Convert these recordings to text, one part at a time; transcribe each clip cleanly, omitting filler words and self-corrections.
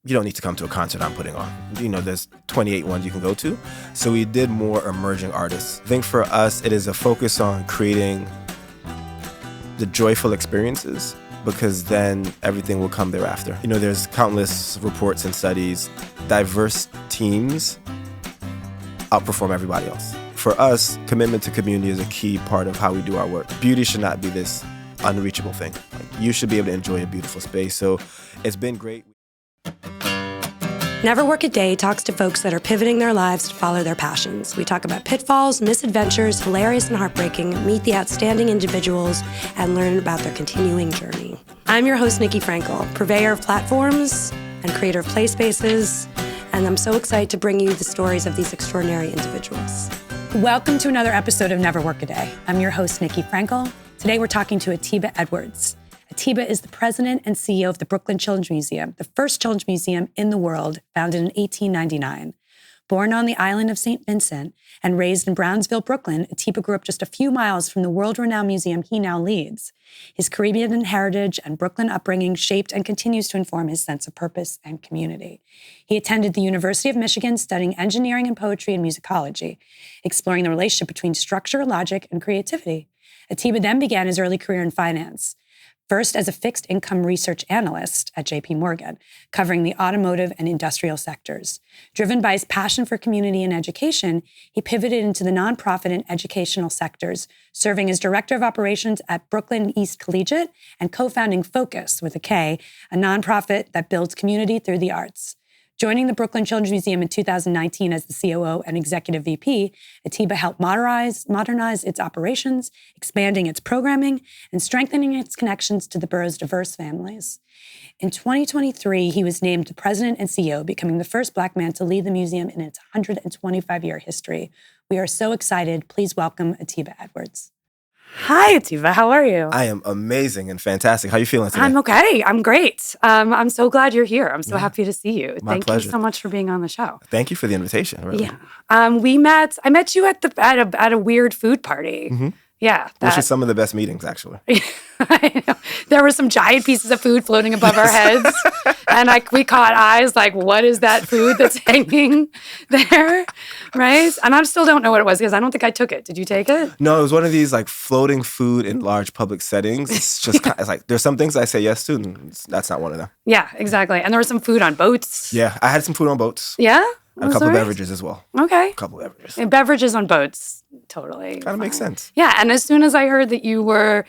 you don't need to come to a concert I'm putting on. There's 28 ones you can go to. So we did more emerging artists. I think for us, it is a focus on creating the joyful experiences, because then everything will come thereafter. There's countless reports and studies. Diverse teams outperform everybody else. For us, commitment to community is a key part of how we do our work. Beauty should not be this unreachable thing. You should be able to enjoy a beautiful space. So it's been great. Never Work a Day talks to folks that are pivoting their lives to follow their passions. We talk about pitfalls, misadventures, hilarious and heartbreaking, meet the outstanding individuals, and learn about their continuing journey. I'm your host, Nikki Frankel, purveyor of platforms and creator of play spaces, and I'm so excited to bring you the stories of these extraordinary individuals. Welcome to another episode of Never Work a Day. I'm your host, Nikki Frankel. Today we're talking to Atiba Edwards. Atiba is the president and CEO of the Brooklyn Children's Museum, the first children's museum in the world, founded in 1899. Born on the island of St. Vincent and raised in Brownsville, Brooklyn, Atiba grew up just a few miles from the world-renowned museum he now leads. His Caribbean heritage and Brooklyn upbringing shaped and continues to inform his sense of purpose and community. He attended the University of Michigan, studying engineering and poetry and musicology, exploring the relationship between structure, logic, and creativity. Atiba then began his early career in finance. First as a fixed income research analyst at JP Morgan, covering the automotive and industrial sectors. Driven by his passion for community and education, he pivoted into the nonprofit and educational sectors, serving as director of operations at Brooklyn East Collegiate and co-founding Focus, with a K, a nonprofit that builds community through the arts. Joining the Brooklyn Children's Museum in 2019 as the COO and executive VP, Atiba helped modernize its operations, expanding its programming, and strengthening its connections to the borough's diverse families. In 2023, he was named the president and CEO, becoming the first Black man to lead the museum in its 125-year history. We are so excited. Please welcome Atiba Edwards. Hi, Atiba. How are you? I am amazing and fantastic. How are you feeling today? I'm okay. I'm great. I'm so glad you're here. I'm so happy to see you. My Thank pleasure. you so much for being on the show. Thank you for the invitation. Really. Yeah. I met you at a weird food party. Mm-hmm. Yeah. Which is some of the best meetings, actually. I know. There were some giant pieces of food floating above our heads. And we caught eyes like, what is that food that's hanging there? Right? And I still don't know what it was because I don't think I took it. Did you take it? No, it was one of these like floating food in large public settings. It's just it's like there's some things I say yes to, and that's not one of them. Yeah, exactly. And there was some food on boats. Yeah, I had some food on boats. Yeah? A couple beverages as well. Okay. A couple beverages. And beverages on boats. Totally. Kind of makes sense. Yeah. And as soon as I heard that you were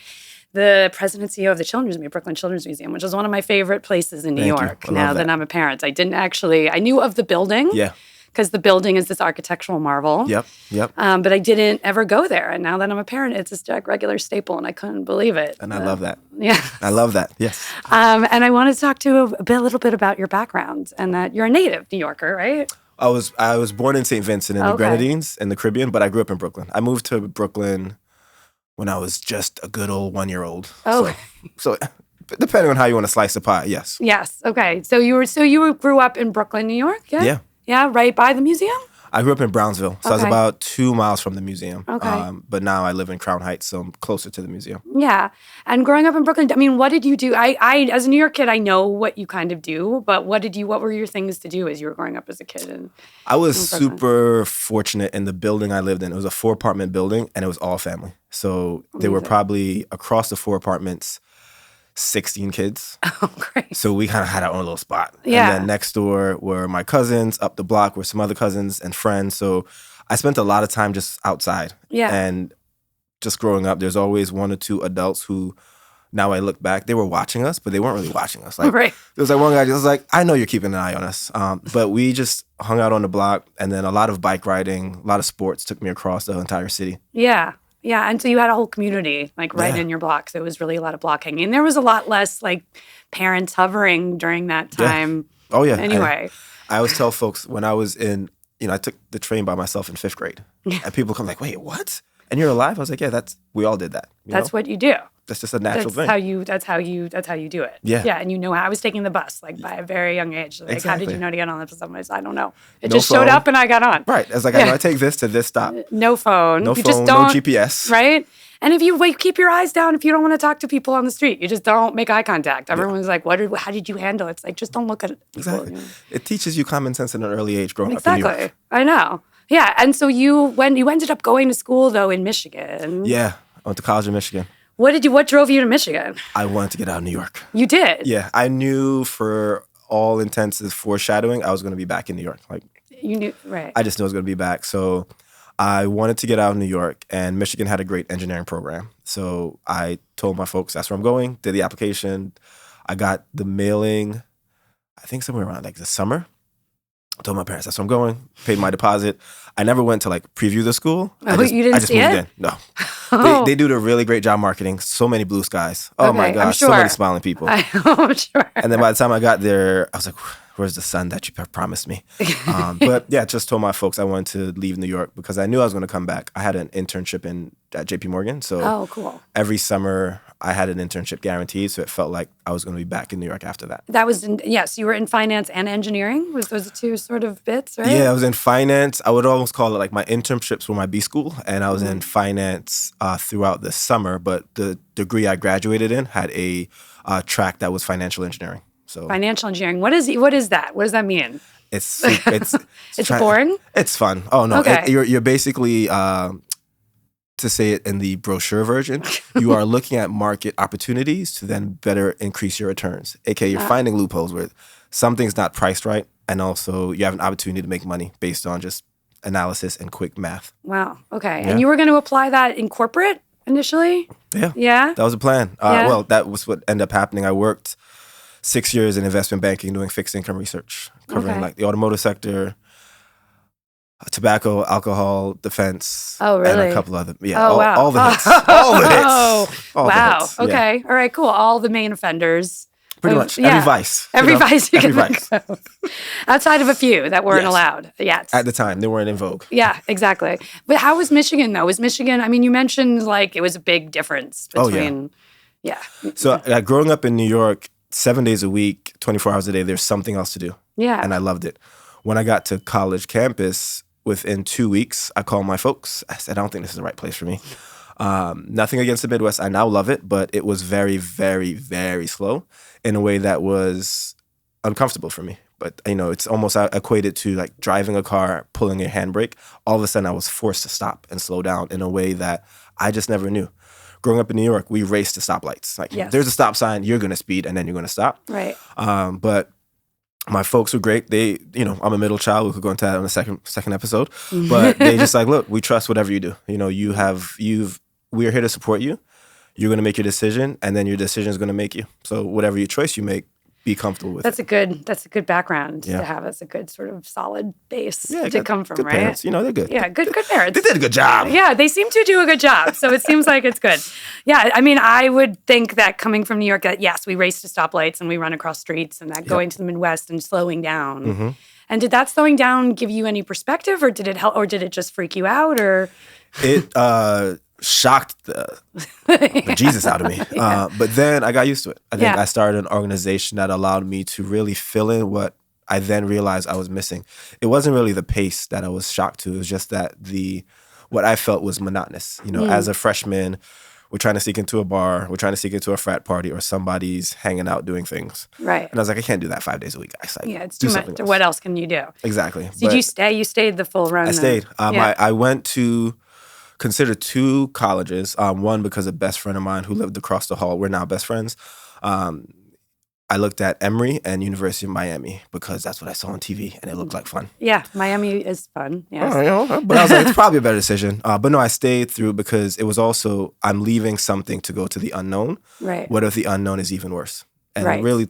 the president and CEO of the Brooklyn Children's Museum, which is one of my favorite places in New York now that I'm a parent. I knew of the building. Yeah. Because the building is this architectural marvel. Yep. But I didn't ever go there. And now that I'm a parent, it's a regular staple, and I couldn't believe it. And I love that. Yeah. I love that. Yes. And I wanted to talk to you a little bit about your background and that you're a native New Yorker, right? I was born in St. Vincent in the Grenadines in the Caribbean, but I grew up in Brooklyn. I moved to Brooklyn when I was just a good old 1-year-old. Oh. So depending on how you want to slice the pie, yes. Yes. Okay. So you grew up in Brooklyn, New York? Yeah. Yeah. Yeah, right by the museum? I grew up in Brownsville, so I was about 2 miles from the museum. Okay. But now I live in Crown Heights, so I'm closer to the museum. Yeah. And growing up in Brooklyn, I mean, what did you do? I as a New York kid, I know what you kind of do, but what were your things to do as you were growing up as a kid? I was super fortunate in the building I lived in. It was a 4-apartment building, and it was all family. So there were probably, across the 4 apartments, 16 kids. Oh, great. So we kind of had our own little spot. Yeah. And then next door were my cousins. Up the block were some other cousins and friends. So I spent a lot of time just outside. Yeah. And just growing up, there's always 1 or 2 adults who, now I look back, they were watching us, but they weren't really watching us. Like, right. There was like one guy just was like, I know you're keeping an eye on us. But we just hung out on the block, and then a lot of bike riding, a lot of sports took me across the entire city. Yeah. Yeah, and so you had a whole community right in your block. So it was really a lot of block hanging. And there was a lot less parents hovering during that time. Yeah. Oh yeah. Anyway. I always tell folks when I was in, I took the train by myself in 5th grade. And people come like, wait, what? And you're alive? I was like, yeah, we all did that. That's what you do. That's just a natural thing. That's how you do it. Yeah. Yeah. And how I was taking the bus, like by a very young age. Like, Exactly. how did you know to get on the subways? I don't know. It No just showed phone. up and I got on. Right. It's like, I know I take this to this stop. No phone. No You phone, just no don't, GPS. Right? And if you keep your eyes down, if you don't want to talk to people on the street, you just don't make eye contact. Everyone's like, how did you handle it? It's like, just don't look at people. Exactly. It teaches you common sense at an early age growing up in New York. Exactly. I know. Yeah. And so you ended up going to school though in Michigan. Yeah. I went to college in Michigan. What drove you to Michigan? I wanted to get out of New York. You did? Yeah. I knew for all intents and foreshadowing, I was going to be back in New York. Like, You knew, right. I just knew I was going to be back. So I wanted to get out of New York, and Michigan had a great engineering program. So I told my folks, that's where I'm going, did the application. I got the mailing, I think somewhere around like the summer. I told my parents, that's where I'm going, paid my deposit. I never went to like preview the school. You didn't see moved it? in. No. Oh. They do a really great job marketing. So many blue skies. Oh Okay, my I'm gosh, sure. so many smiling people. I'm sure. And then by the time I got there, I was like, where's the sun that you promised me? But yeah, just told my folks I wanted to leave New York because I knew I was going to come back. I had an internship at JP Morgan. So Oh, cool. every summer I had an internship guaranteed. So it felt like I was going to be back in New York after that. That was yes, you were in finance and engineering. Was those the two sort of bits, right? Yeah, I was in finance. I would almost call it like my internships were my B school. And I was in finance throughout the summer. But the degree I graduated in had a track that was financial engineering. So Financial engineering. What is that? What does that mean? it's It's boring? It's fun. Oh no, Okay. you're basically to say it in the brochure version, you are looking at market opportunities to then better increase your returns. AKA, you're finding loopholes where something's not priced right, and also you have an opportunity to make money based on just analysis and quick math. Wow. Okay. Yeah. And you were going to apply that in corporate initially? Yeah, Yeah. that was the plan. Yeah. Well, that was what ended up happening. I worked 6 years in investment banking doing fixed income research, covering Okay. like the automotive sector, tobacco, alcohol, defense. Oh, really? And a couple other, yeah, Oh, wow. all the hits. All the hits. Oh, All the wow. hits, yeah. Okay. All right, cool. All the main offenders. Pretty of- much. yeah. Every vice. Every vice you every can vice. think of. Outside of a few that weren't Yes. allowed yet. At the time, they weren't in vogue. Yeah, exactly. But how was Michigan, though? Was Michigan, I mean, you mentioned like it was a big difference Oh, yeah. between, yeah. So growing up in New York, 7 days a week, 24 hours a day, there's something else to do. Yeah. And I loved it. When I got to college campus, within 2 weeks, I called my folks. I said, I don't think this is the right place for me. Nothing against the Midwest. I now love it, but it was very, very, very slow in a way that was uncomfortable for me. But, it's almost equated to like driving a car, pulling a handbrake. All of a sudden, I was forced to stop and slow down in a way that I just never knew. Growing up in New York, we raced to stoplights. Like, Yes. there's a stop sign, you're going to speed, and then you're going to stop. Right. But my folks were great. They, I'm a middle child. We could go into that on the second episode. But they just like, look, we trust whatever you do. We're here to support you. You're going to make your decision, and then your decision is going to make you. So whatever your choice you make, be comfortable with That's it. a good background Yeah. to have as a good sort of solid base to good- come from, good right? Parents, they're good. Yeah, good parents. They did a good job. Yeah, they seem to do a good job. So it seems like it's good. Yeah, I mean, I would think that coming from New York, that yes, we race to stoplights and we run across streets and that going to the Midwest and slowing down. Mm-hmm. And did that slowing down give you any perspective, or did it help, or did it just freak you out, or? It shocked the Jesus out of me. But then I got used to it. I think Yeah. I started an organization that allowed me to really fill in what I then realized I was missing. It wasn't really the pace that I was shocked to. It was just that what I felt was monotonous. As a freshman, we're trying to sneak into a bar, we're trying to sneak into a frat party, or somebody's hanging out doing things. Right. And I was like, I can't do that 5 days a week, guys. Like, Yeah, it's do too something much. else. What else can you do? Exactly. Did you stay? You stayed the full run. I stayed. Yeah. I went to consider 2 colleges. One because a best friend of mine who lived across the hall. We're now best friends. I looked at Emory and University of Miami because that's what I saw on TV and it looked like fun. Yeah, Miami is fun. Yes. But I was like, it's probably a better decision. But no, I stayed through because it was also, I'm leaving something to go to the unknown. Right. What if the unknown is even worse? And Right. really,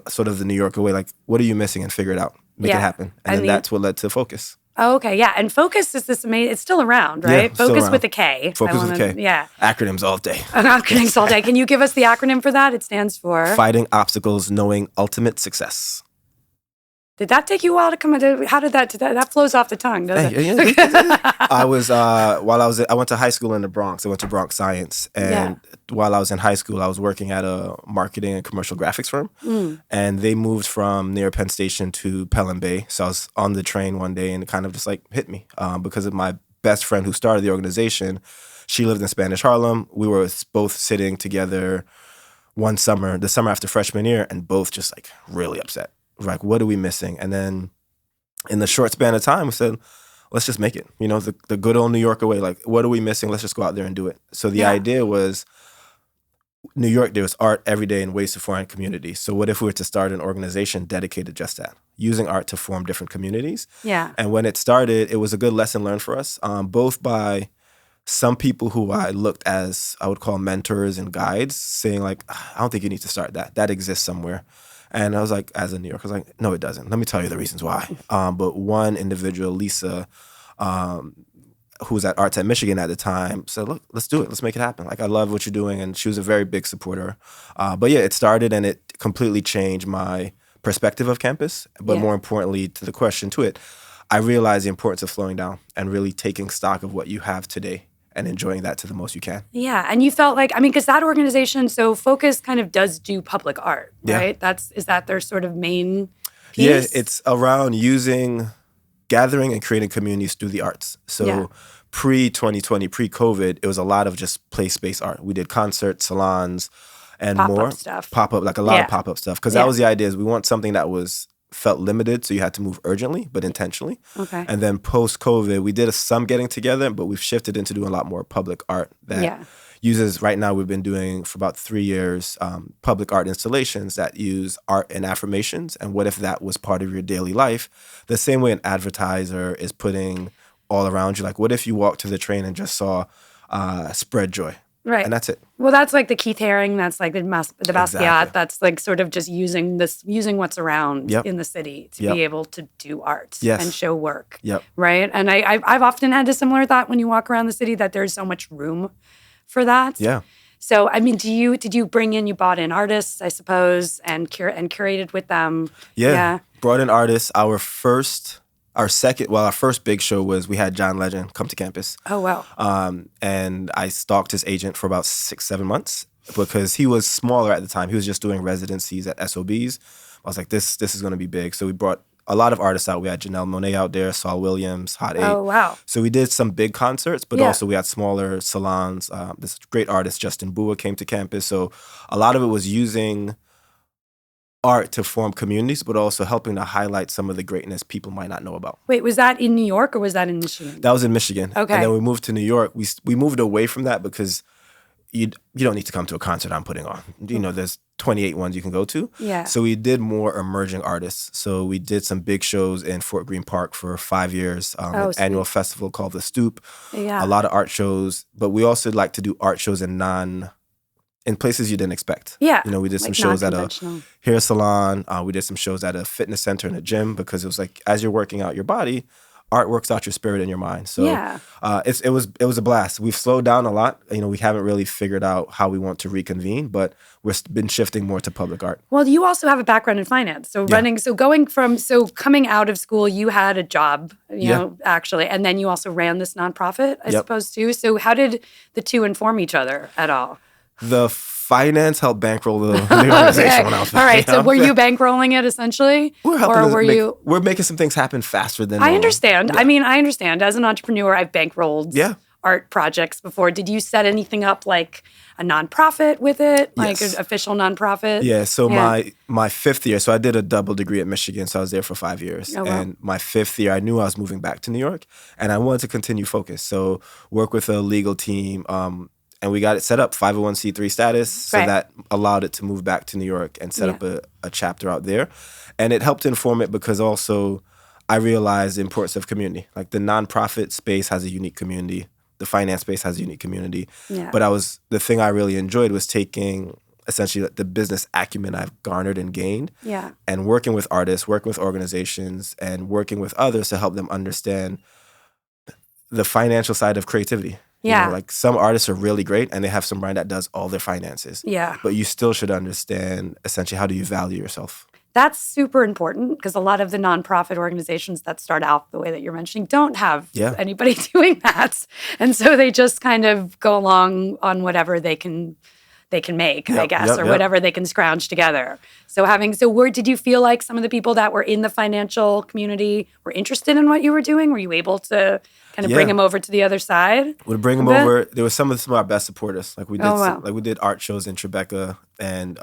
sort of the New Yorker way, like, what are you missing, and figure it out. Make Yeah. it happen. And And then that's what led to Focus. Oh, okay. Yeah. And Focus is this amazing, it's still around, Yeah, right? still Focus around. with a K. Focus I with wanna- K. Yeah. Acronyms all day. Acronyms all day. Can you give us the acronym for that? It stands for Fighting obstacles, knowing ultimate success. Did that take you a while to come into? How did that flows off the tongue, doesn't it? I was I went to high school in the Bronx. I went to Bronx Science, and while I was in high school, I was working at a marketing and commercial graphics firm, and they moved from near Penn Station to Pelham Bay. So I was on the train one day, and it kind of just like hit me because of my best friend who started the organization. She lived in Spanish Harlem. We were both sitting together one summer, the summer after freshman year, and both just like really upset. Like, what are we missing? And then in the short span of time, we said, let's just make it. You know, the good old New Yorker way. Like, what are we missing? Let's just go out there and do it. So the idea was, New York, there was art every day in ways to form communities. So what if we were to start an organization dedicated just that, using art to form different communities? Yeah. And when it started, it was a good lesson learned for us, both by some people who I looked as, I would call mentors and guides, saying like, I don't think you need to start that. That exists somewhere. And I was like, as a New Yorker, I was like, no, it doesn't. Let me tell you the reasons why. But one individual, Lisa, who was at Arts at Michigan at the time, said, look, let's do it. Let's make it happen. Like, I love what you're doing. And she was a very big supporter. But yeah, it started and it completely changed my perspective of campus. But more importantly, to the question to it, I realized the importance of slowing down and really taking stock of what you have today and enjoying that to the most you can. Yeah, and you felt like, I mean, because that organization, so Focus kind of does do public art, right? Is that their sort of main piece? Yeah, it's around gathering and creating communities through the arts. So pre-2020, pre-COVID, it was a lot of just place-based art. We did concerts, salons, and pop-up more. Stuff. Pop-up, like a lot of pop-up stuff. Because that was the idea, is we want something that felt limited, so you had to move urgently, but intentionally. Okay. And then post-COVID, we did some getting together, but we've shifted into doing a lot more public art that uses, right now we've been doing for about 3 years, public art installations that use art and affirmations. And what if that was part of your daily life? The same way an advertiser is putting all around you. Like, what if you walked to the train and just saw spread joy? Right. And that's it. Well, that's like the Keith Haring. That's like the Basquiat. Exactly. That's like sort of just using what's around in the city to be able to do art and show work. Yep. Right. And I've often had a similar thought when you walk around the city, that there's so much room for that. Yeah. So, I mean, did you you brought in artists, I suppose, and curated with them? Yeah. Brought in artists. Our first big show was, we had John Legend come to campus. Oh, wow. And I stalked his agent for about 6-7 months because he was smaller at the time. He was just doing residencies at SOBs. I was like, this is going to be big. So we brought a lot of artists out. We had Janelle Monáe out there, Saul Williams, Hot 8. Oh, wow. So we did some big concerts, but also we had smaller salons. This great artist, Justin Bua, came to campus. So a lot of it was using art to form communities, but also helping to highlight some of the greatness people might not know about. Wait, was that in New York or was that in Michigan? That was in Michigan. Okay. And then we moved to New York. We moved away from that because you don't need to come to a concert I'm putting on. You know, there's 28 ones you can go to. Yeah. So we did more emerging artists. So we did some big shows in Fort Greene Park for 5 years, an annual festival called The Stoop. Yeah. A lot of art shows, but we also like to do art shows in places you didn't expect. Yeah. You know, we did some shows at a hair salon. We did some shows at a fitness center and a gym, because it was like, as you're working out your body, art works out your spirit and your mind. So it was a blast. We've slowed down a lot. You know, we haven't really figured out how we want to reconvene, but we've been shifting more to public art. Well, you also have a background in finance. So coming out of school, you had a job, you know, actually, and then you also ran this nonprofit, I suppose, too. So how did the two inform each other at all? The finance helped bankroll the organization when I was. All right. So were you bankrolling it essentially? We're making some things happen faster than normal. I understand. Yeah. I mean, I understand. As an entrepreneur, I've bankrolled art projects before. Did you set anything up like a nonprofit with it? Like an official nonprofit? Yeah. So my fifth year, so I did a double degree at Michigan. So I was there for 5 years. Oh, wow. And my fifth year, I knew I was moving back to New York and I wanted to continue focus. So work with a legal team, and we got it set up, 501c3 status, so that allowed it to move back to New York and set up a chapter out there. And it helped inform it because also I realized the importance of community. Like, the nonprofit space has a unique community. The finance space has a unique community. Yeah. But the thing I really enjoyed was taking essentially the business acumen I've garnered and gained and working with artists, working with organizations, and working with others to help them understand the financial side of creativity. Yeah. You know, like, some artists are really great and they have some brand that does all their finances. Yeah. But you still should understand essentially, how do you value yourself? That's super important because a lot of the nonprofit organizations that start out the way that you're mentioning don't have anybody doing that. And so they just kind of go along on whatever they can make, I guess, or whatever they can scrounge together. So where did you feel like some of the people that were in the financial community were interested in what you were doing? Were you able to kind of bring them over to the other side? Would bring them over. There were some of our best supporters. Like we did, we did art shows in Tribeca, and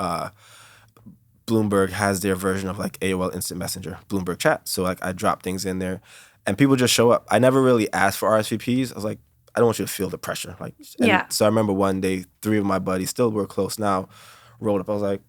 Bloomberg has their version of like AOL Instant Messenger, Bloomberg Chat. So like I drop things in there, and people just show up. I never really asked for RSVPs. I was like, I don't want you to feel the pressure. So I remember one day, 3 of my buddies, still we're close now, rolled up. I was like,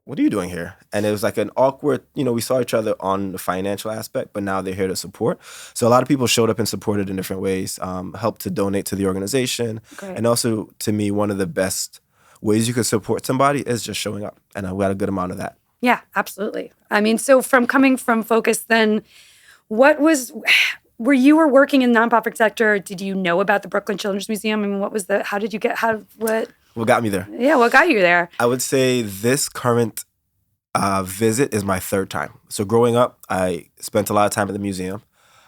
what are you doing here? And it was like an awkward, we saw each other on the financial aspect, but now they're here to support. So a lot of people showed up and supported in different ways, helped to donate to the organization. Great. And also, to me, one of the best ways you could support somebody is just showing up. And I got a good amount of that. Yeah, absolutely. I mean, so coming from Focus, then were you working in the nonprofit sector? Did you know about the Brooklyn Children's Museum? I mean, what got me there? Yeah, what got you there? I would say this current visit is my 3rd time. So growing up, I spent a lot of time at the museum.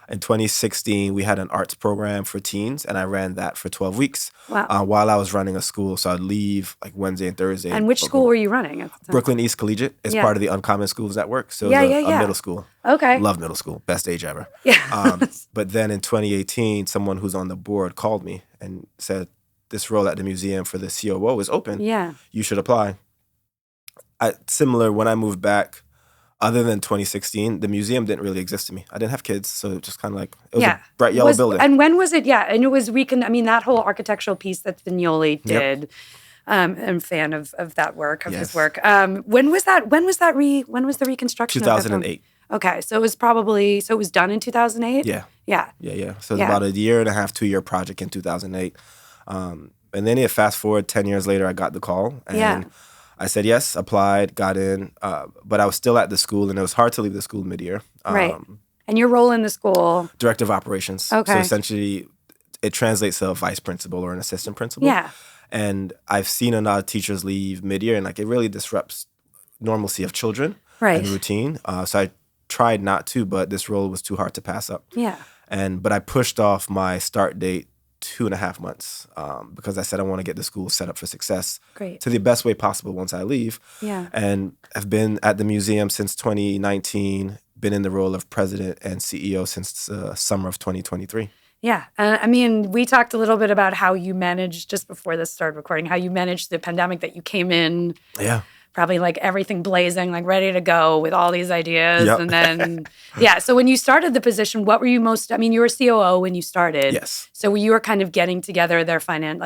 In 2016, we had an arts program for teens, and I ran that for 12 weeks while I was running a school. So I'd leave like Wednesday and Thursday. And which school were you running at the time? Brooklyn East Collegiate. It's part of the Uncommon Schools Network. So it was a middle school. Okay. Love middle school. Best age ever. Yeah. But then in 2018, someone who's on the board called me and said, this role at the museum for the COO is open. Yeah. You should apply. Similar, when I moved back, other than 2016, the museum didn't really exist to me. I didn't have kids, so it just kind of like, it was a bright yellow building. And when was it? Yeah, and it was that whole architectural piece that Vignoli did. I'm a fan of that work, his work. When was the reconstruction? 2008. Okay, so it was done in 2008? Yeah. Yeah. So it's about a 1.5, 2-year project in 2008. And then fast forward 10 years later, I got the call. And I said yes, applied, got in, but I was still at the school, and it was hard to leave the school mid-year. Right. And your role in the school? Director of Operations. Okay. So essentially, it translates to a vice principal or an assistant principal. Yeah. And I've seen a lot of teachers leave mid-year, and like it really disrupts normalcy of children and routine. So I tried not to, but this role was too hard to pass up. Yeah. But I pushed off my start date 2.5 months because I said I want to get the school set up for success to the best way possible once I leave. Yeah. And I've been at the museum since 2019, been in the role of president and CEO since summer of 2023. Yeah. I mean, we talked a little bit about how you managed, just before this started recording, how you managed the pandemic, that you came in. Yeah. Probably like everything blazing, like ready to go with all these ideas. Yep. And then, so when you started the position, what were you you were a COO when you started. Yes. So you were kind of getting together their finance,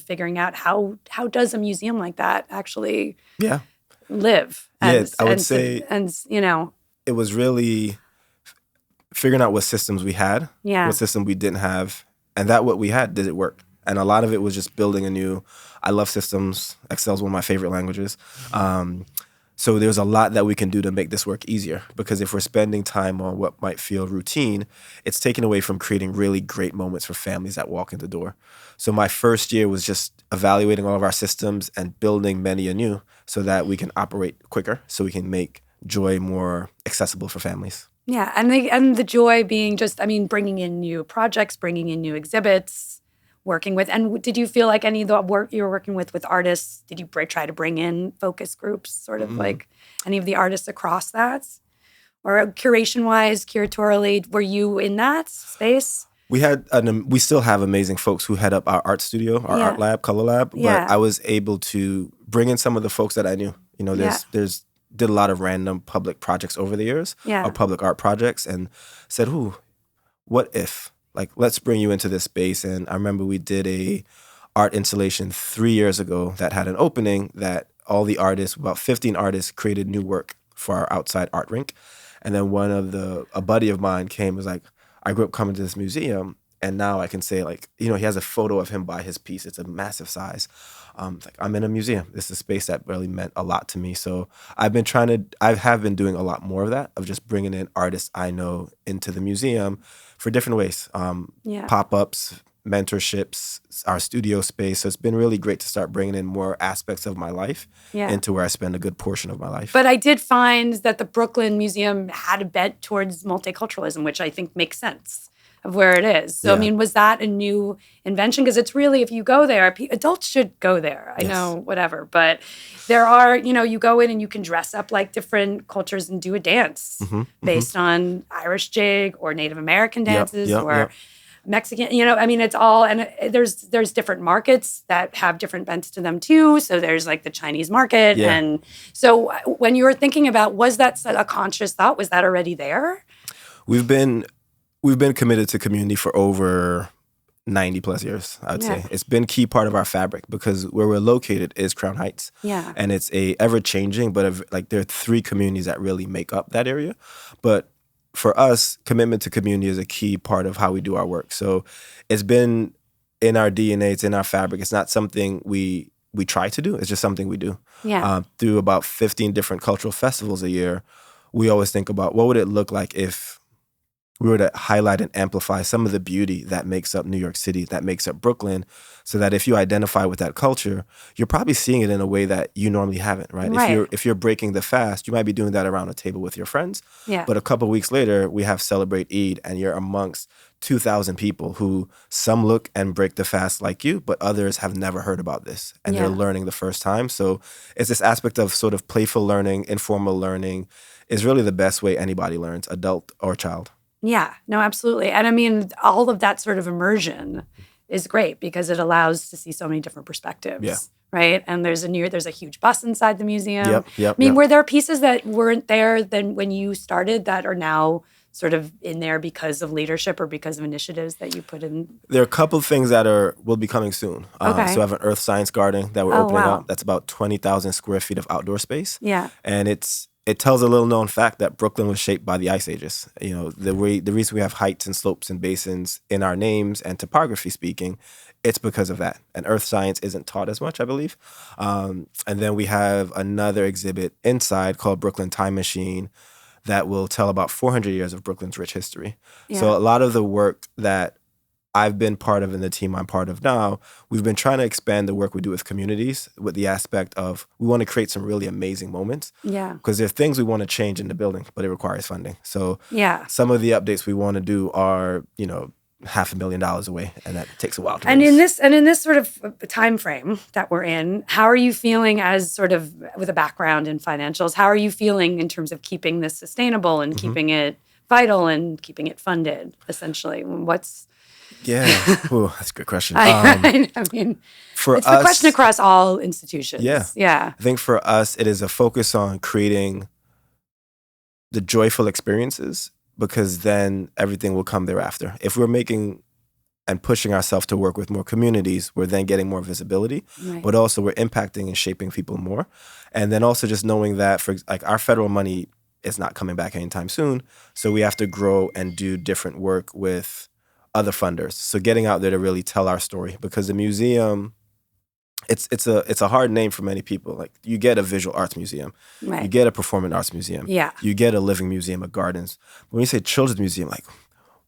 figuring out how does a museum like that actually live? I would say it was really figuring out what systems we had, what system we didn't have, and that what we had, did it work? And a lot of it was just building I love systems. Excel's one of my favorite languages. So there's a lot that we can do to make this work easier, because if we're spending time on what might feel routine, it's taken away from creating really great moments for families that walk in the door. So my first year was just evaluating all of our systems and building many anew so that we can operate quicker, so we can make joy more accessible for families. Yeah, and the joy being just, bringing in new projects, bringing in new exhibits, working with. And did you feel like any of the work you were working with artists, did you try to bring in focus groups, sort of like any of the artists across that? Or curation-wise, curatorially, were you in that space? We still have amazing folks who head up our art studio, our art lab, color lab. But I was able to bring in some of the folks that I knew. Did a lot of random public projects over the years, or public art projects, and said, what if? Like, let's bring you into this space. And I remember we did a art installation 3 years ago that had an opening that all the artists, about 15 artists, created new work for our outside art rink. And then a buddy of mine came, was like, I grew up coming to this museum, and now I can say, like, he has a photo of him by his piece. It's a massive size. I'm in a museum. This is a space that really meant a lot to me. So I have been doing a lot more of that, of just bringing in artists I know into the museum for different ways. Pop-ups, mentorships, our studio space. So it's been really great to start bringing in more aspects of my life into where I spend a good portion of my life. But I did find that the Brooklyn Museum had a bent towards multiculturalism, which I think makes sense of where it is. So, I mean, was that a new invention? Because it's really, if you go there, adults should go there. I know, whatever. But there are, you go in and you can dress up like different cultures and do a dance based on Irish jig or Native American dances or Mexican, it's all, and there's different markets that have different bents to them too. So there's like the Chinese market. And so when you were thinking about, was that a conscious thought? Was that already there? We've been committed to community for over 90 plus years, I would say. It's been key part of our fabric because where we're located is Crown Heights. Yeah. And it's a ever-changing, but there are 3 communities that really make up that area. But for us, commitment to community is a key part of how we do our work. So it's been in our DNA, it's in our fabric. It's not something we try to do. It's just something we do. Yeah. Through about 15 different cultural festivals a year, we always think about what would it look like if we were to highlight and amplify some of the beauty that makes up New York City, that makes up Brooklyn, so that if you identify with that culture, you're probably seeing it in a way that you normally haven't, right? If you're breaking the fast, you might be doing that around a table with your friends. Yeah. But a couple of weeks later, we have Celebrate Eid, and you're amongst 2,000 people who some look and break the fast like you, but others have never heard about this, and they're learning the first time. So it's this aspect of sort of playful learning, informal learning is really the best way anybody learns, adult or child. Yeah, no, absolutely. And I mean, all of that sort of immersion is great because it allows to see so many different perspectives, right? And there's a huge bus inside the museum. Were there pieces that weren't there then when you started that are now sort of in there because of leadership or because of initiatives that you put in? There are a couple of things that will be coming soon. So I have an Earth Science Garden that we're opening up. That's about 20,000 square feet of outdoor space. Yeah. And it tells a little known fact that Brooklyn was shaped by the ice ages. The reason we have heights and slopes and basins in our names and topography speaking, it's because of that. And earth science isn't taught as much, I believe. And then we have another exhibit inside called Brooklyn Time Machine that will tell about 400 years of Brooklyn's rich history. Yeah. So a lot of the work that I've been part of in the team I'm part of now, we've been trying to expand the work we do with communities with the aspect of we want to create some really amazing moments. Yeah. Because there are things we want to change in the building, but it requires funding. So some of the updates we want to do are, $500,000 away, and that takes a while to release. In this sort of time frame that we're in, how are you feeling as sort of with a background in financials? How are you feeling in terms of keeping this sustainable and keeping it vital and keeping it funded, essentially? That's a good question. I mean, for it's us, the question across all institutions. Yeah. I think for us, it is a focus on creating the joyful experiences because then everything will come thereafter. If we're making and pushing ourselves to work with more communities, we're then getting more visibility, but also we're impacting and shaping people more. And then also just knowing that for our federal money is not coming back anytime soon. So we have to grow and do different work with other funders. So getting out there to really tell our story because the museum, it's a hard name for many people. Like you get a visual arts museum, you get a performing arts museum, you get a living museum of gardens. When you say children's museum, like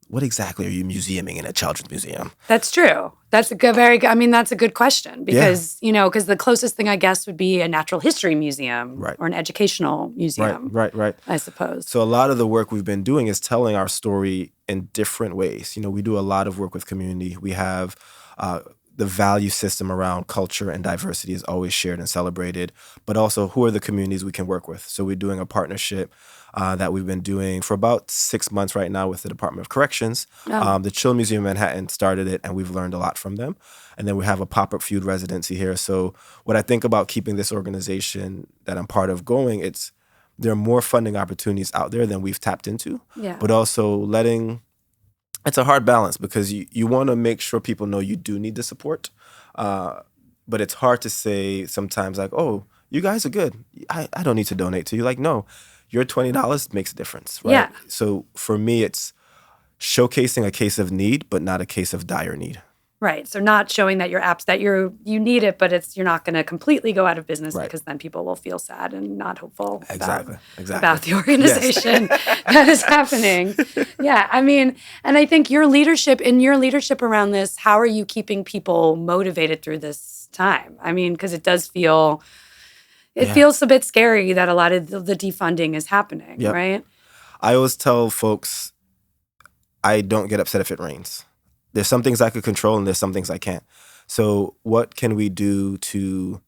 what exactly are you museuming in a children's museum? That's true. That's a good question because, because the closest thing I guess would be a natural history museum or an educational museum. Right. I suppose. So a lot of the work we've been doing is telling our story in different ways. We do a lot of work with community. We have the value system around culture and diversity is always shared and celebrated, but also who are the communities we can work with. So we're doing a partnership that we've been doing for about 6 months right now with the Department of Corrections. The Chill Museum in Manhattan started it, and we've learned a lot from them. And then we have a pop-up food residency here. So what I think about keeping this organization that I'm part of going, there are more funding opportunities out there than we've tapped into, but also it's a hard balance because you want to make sure people know you do need the support. But it's hard to say sometimes like, oh, you guys are good. I don't need to donate to you. Like, no, your $20 makes a difference, right? Yeah. So for me, it's showcasing a case of need, but not a case of dire need. Right. So not showing that your apps that you need it, but you're not going to completely go out of business because then people will feel sad and not hopeful about the organization that is happening. Yeah, I mean, and I think your leadership around this, how are you keeping people motivated through this time? I mean, because it Yeah. feels a bit scary that a lot of the defunding is happening, Yep. right? I always tell folks, I don't get upset if it rains. There's some things I could control and there's some things I can't. So what can we do to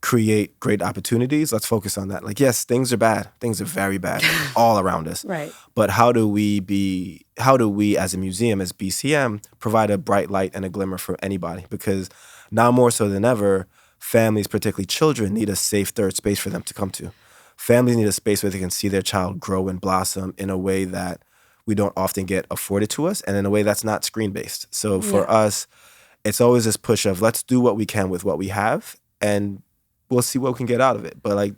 create great opportunities? Let's focus on that. Like, yes, things are bad. Things are very bad all around us. Right. But how do we as a museum, as BCM, provide a bright light and a glimmer for anybody? Because now more so than ever, families, particularly children, need a safe third space for them to come to. Families need a space where they can see their child grow and blossom in a way that we don't often get afforded to us, and in a way that's not screen-based. So for us, it's always this push of let's do what we can with what we have, and we'll see what we can get out of it. But like,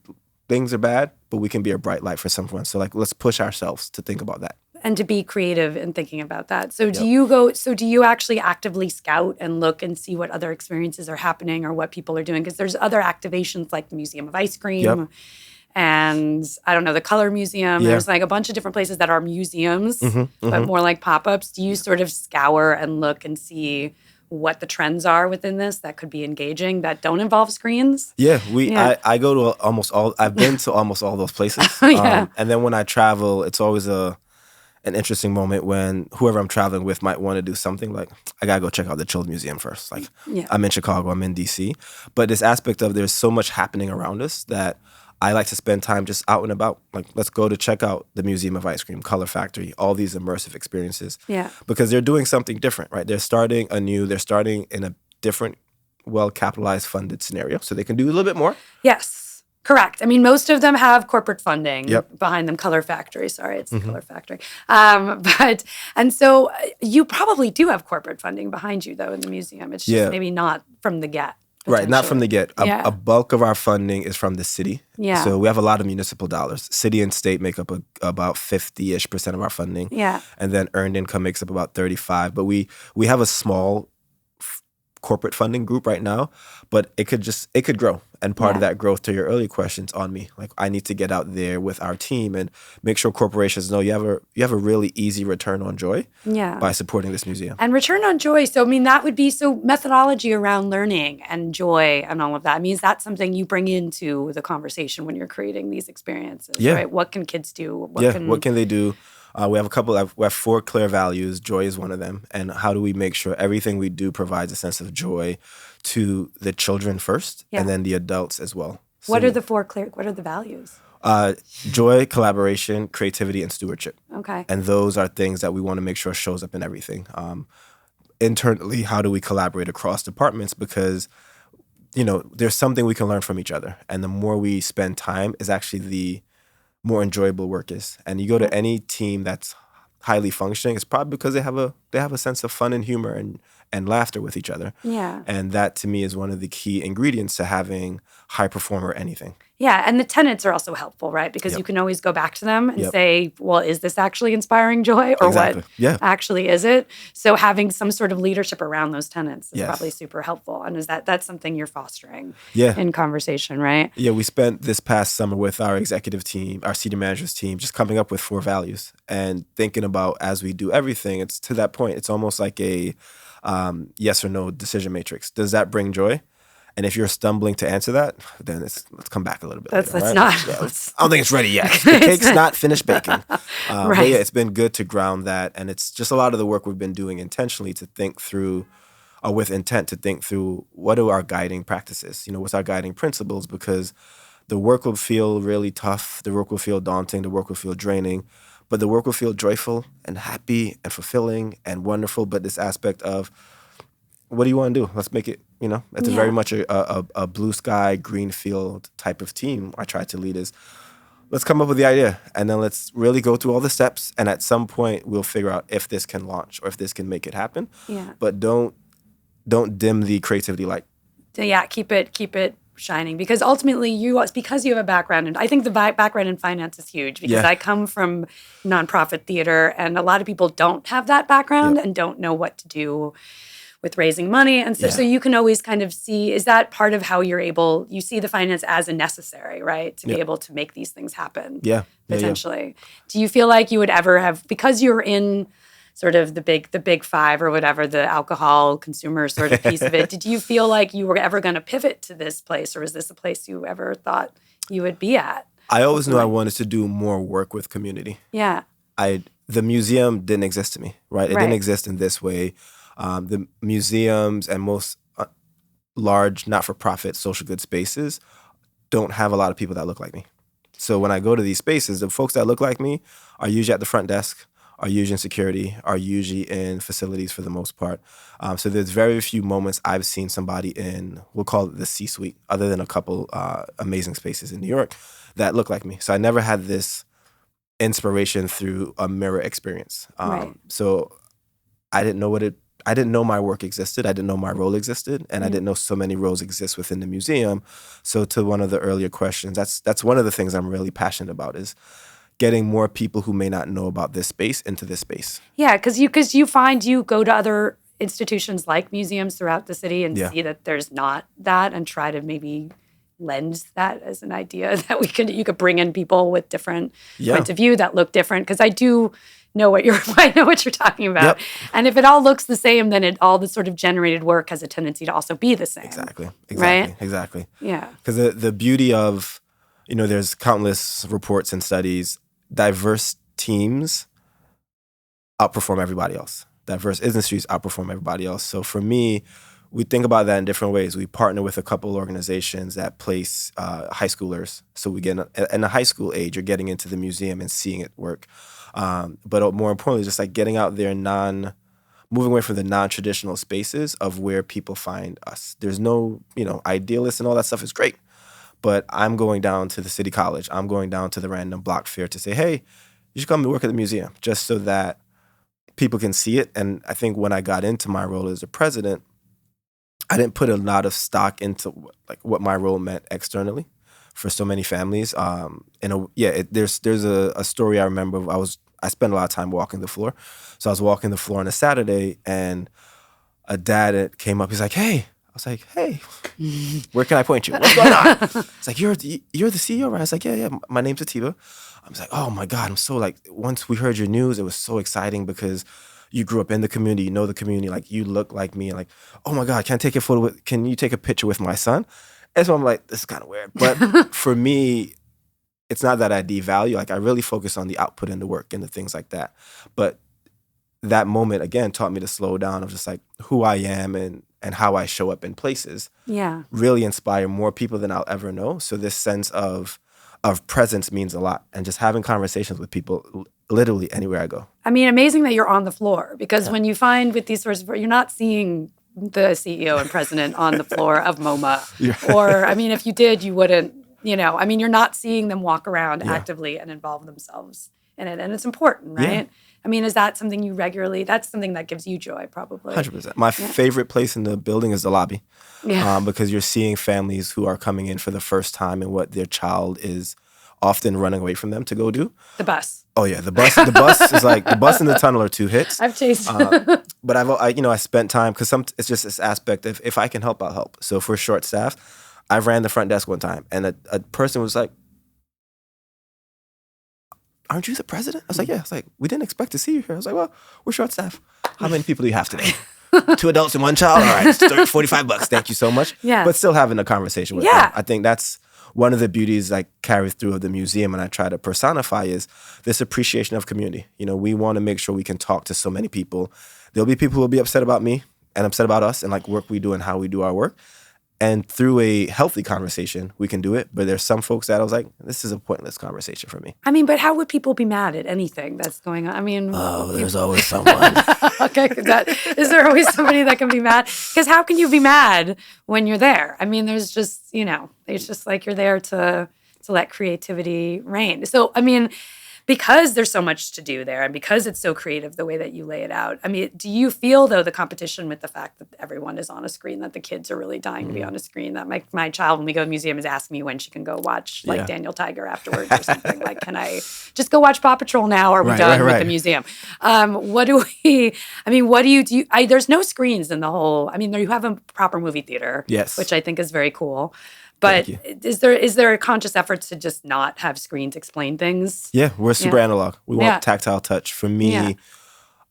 things are bad, but we can be a bright light for someone. So like, let's push ourselves to think about that. And to be creative in thinking about that. So do you actually actively scout and look and see what other experiences are happening or what people are doing? Because there's other activations like the Museum of Ice Cream and I don't know, the Color Museum. There's like a bunch of different places that are museums, but more like pop-ups. Do you sort of scour and look and see what the trends are within this that could be engaging that don't involve screens? Yeah, I go to I've been to almost all those places. And then when I travel, it's always an interesting moment when whoever I'm traveling with might want to do something like, I gotta go check out the Children's Museum first. Like, I'm in Chicago, I'm in DC. But this aspect of there's so much happening around us that I like to spend time just out and about. Like, let's go to check out the Museum of Ice Cream, Color Factory, all these immersive experiences. Yeah. Because they're doing something different, right? They're starting in a different, well-capitalized, funded scenario. So they can do a little bit more. Yes, correct. I mean, most of them have corporate funding behind them. Color Factory, sorry, it's the Color Factory. And so you probably do have corporate funding behind you, though, in the museum. It's just maybe not from the get. Right, not from the get. A bulk of our funding is from the city. Yeah. So we have a lot of municipal dollars. City and state make up about 50-ish% of our funding. Yeah. And then earned income makes up about 35%. But we have a small corporate funding group right now, but it could grow. And part of that growth, to your earlier questions, on me. Like, I need to get out there with our team and make sure corporations know you have a really easy return on joy by supporting this museum. And return on joy. So, I mean, that would be methodology around learning and joy and all of that. I mean, is that something you bring into the conversation when you're creating these experiences, right? What can kids do? What can they do? We have 4 clear values. Joy is one of them. And how do we make sure everything we do provides a sense of joy to the children first and then the adults as well? So, what are the values? Joy, collaboration, creativity, and stewardship. Okay. And those are things that we want to make sure shows up in everything. Internally, how do we collaborate across departments? Because, there's something we can learn from each other. And the more we spend time is actually the more enjoyable work is. And you go to any team that's highly functioning, it's probably because they have a sense of fun and humor and laughter with each other. Yeah. And that, to me, is one of the key ingredients to having high performer anything. Yeah, and the tenets are also helpful, right? Because you can always go back to them and say, well, is this actually inspiring joy, or what actually is it? So having some sort of leadership around those tenets is probably super helpful. And that's something you're fostering in conversation, right? Yeah, we spent this past summer with our executive team, our senior managers team, just coming up with 4 values and thinking about, as we do everything, it's to that point, it's almost like a yes or no decision matrix. Does that bring joy? And if you're stumbling to answer that, then let's come back a little bit. Let's later, not. Yeah, I don't think it's ready yet. The cake's not finished baking. But yeah, it's been good to ground that. And it's just a lot of the work we've been doing intentionally to think through, or with intent to think through, what are our guiding practices? What's our guiding principles? Because the work will feel really tough. The work will feel daunting. The work will feel draining. But the work will feel joyful and happy and fulfilling and wonderful. But this aspect of, what do you want to do? Let's make it, it's very much a blue sky, green field type of team I try to lead is, let's come up with the idea and then let's really go through all the steps. And at some point we'll figure out if this can launch or if this can make it happen. Yeah. But don't dim the creativity light. Yeah, keep it shining, because ultimately because you have a background, and I think the background in finance is huge, because I come from nonprofit theater and a lot of people don't have that background and don't know what to do with raising money. And so you can always kind of see, is that part of how you see the finance as a necessary, right? To be able to make these things happen. Yeah. Potentially. Do you feel like you would ever have, because you're in sort of the big five or whatever, the alcohol consumer sort of piece of it, did you feel like you were ever going to pivot to this place, or was this a place you ever thought you would be at? I always knew I wanted to do more work with community. Yeah. The museum didn't exist to me, right? It didn't exist in this way. The museums and most large not-for-profit social good spaces don't have a lot of people that look like me. So when I go to these spaces, the folks that look like me are usually at the front desk, are usually in security, are usually in facilities for the most part. So there's very few moments I've seen somebody in, we'll call it the C-suite, other than a couple amazing spaces in New York that look like me. So I never had this inspiration through a mirror experience. So I didn't know my work existed. I didn't know my role existed, and I didn't know so many roles exist within the museum. So to one of the earlier questions, that's one of the things I'm really passionate about is getting more people who may not know about this space into this space. Yeah, because you find you go to other institutions like museums throughout the city and see that there's not that, and try to maybe lend that as an idea that you could bring in people with different points of view that look different. Because I do know I know what you're talking about. Yep. And if it all looks the same, then all the sort of generated work has a tendency to also be the same. Exactly. Right? Exactly. Yeah. Because the beauty of, there's countless reports and studies, diverse teams outperform everybody else. Diverse industries outperform everybody else. So for me, we think about that in different ways. We partner with a couple organizations that place high schoolers. So we get in the high school age, you're getting into the museum and seeing it work. But more importantly, just like getting out there, moving away from the non-traditional spaces of where people find us. There's no, idealists and all that stuff is great. But I'm going down to the city college. I'm going down to the random block fair to say, hey, you should come and work at the museum, just so that people can see it. And I think when I got into my role as a president, I didn't put a lot of stock into what my role meant externally for so many families. There's a story I remember. I spent a lot of time walking the floor. So I was walking the floor on a Saturday, and a dad came up. He's like, hey. I was like, hey, where can I point you? What's going on? It's like, you're the CEO, right? I was like, yeah, my name's Atiba. I was like, oh my God, I'm so once we heard your news, it was so exciting because you grew up in the community, you know the community, you look like me. And oh my God, can you take a picture with my son? And so I'm like, this is kind of weird. But for me, it's not that I devalue. I really focus on the output and the work and the things like that. But that moment, again, taught me to slow down of just who I am and how I show up in places. Yeah. Really inspire more people than I'll ever know. So this sense of presence means a lot. And just having conversations with people literally anywhere I go. I mean, amazing that you're on the floor, because when you find with these sorts of, you're not seeing the CEO and president on the floor of MoMA. Or, I mean, if you did, you wouldn't, you're not seeing them walk around actively and involve themselves in it. And it's important, right? Yeah. I mean, is that something that's something that gives you joy, probably? 100%. My favorite place in the building is the lobby. Yeah. Because you're seeing families who are coming in for the first time and what their child is often running away from them to go do. The bus. Oh, yeah. The bus is the bus and the tunnel are two hits. I've chased. But I spent time, because it's just this aspect of if I can help, I'll help. So if we're short-staffed, I ran the front desk one time, and a person was like, aren't you the president? I was like, yeah. I was like, we didn't expect to see you here. I was like, well, we're short-staffed. How many people do you have today? 2 adults and 1 child? All right, it's $45. Thank you so much. Yeah. But still having a conversation with them. I think that's one of the beauties I carry through of the museum, and I try to personify, is this appreciation of community. We want to make sure we can talk to so many people. There'll be people who will be upset about me and upset about us and work we do and how we do our work. And through a healthy conversation, we can do it. But there's some folks that I was like, this is a pointless conversation for me. I mean, but how would people be mad at anything that's going on? I mean, there's always someone. Okay, is there always somebody that can be mad? Because how can you be mad when you're there? I mean, there's just, it's just you're there to let creativity reign. So, I mean, because there's so much to do there and because it's so creative the way that you lay it out. I mean, do you feel, though, the competition with the fact that everyone is on a screen, that the kids are really dying to be on a screen, that my child, when we go to the museum, is asking me when she can go watch like Daniel Tiger afterwards or something. Like, can I just go watch Paw Patrol now? Or are we done with the museum? What do you, there's no screens in the whole, I mean, you have a proper movie theater, which I think is very cool. But is there a conscious effort to just not have screens explain things? Yeah, we're super analog. We want tactile touch. For me,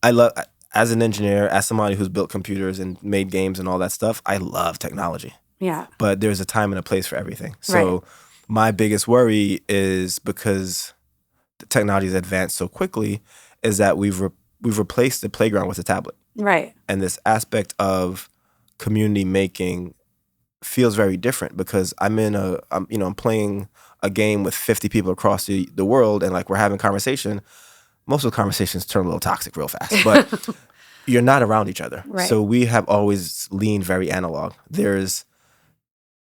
I love, as an engineer, as somebody who's built computers and made games and all that stuff, I love technology. Yeah. But there's a time and a place for everything. So my biggest worry is, because the technology has advanced so quickly, is that we've replaced the playground with a tablet. Right. And this aspect of community making feels very different, because I'm playing a game with 50 people across the world, and like we're having conversation. Most of the conversations turn a little toxic real fast, but you're not around each other. Right. So we have always leaned very analog. There's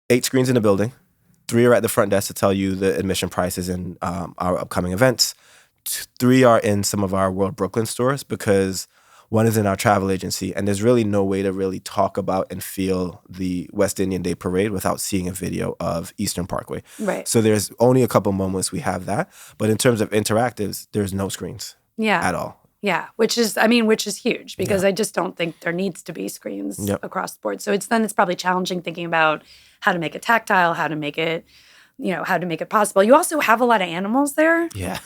8 screens in the building. 3 are at the front desk to tell you the admission prices and our upcoming events. 3 are in some of our World Brooklyn stores, because one is in our travel agency, and there's really no way to really talk about and feel the West Indian Day Parade without seeing a video of Eastern Parkway. Right. So there's only a couple moments we have that. But in terms of interactives, there's no screens at all. Yeah, which is huge, because I just don't think there needs to be screens across the board. So it's probably challenging thinking about how to make it tactile, how to make it possible. You also have a lot of animals there. Yeah.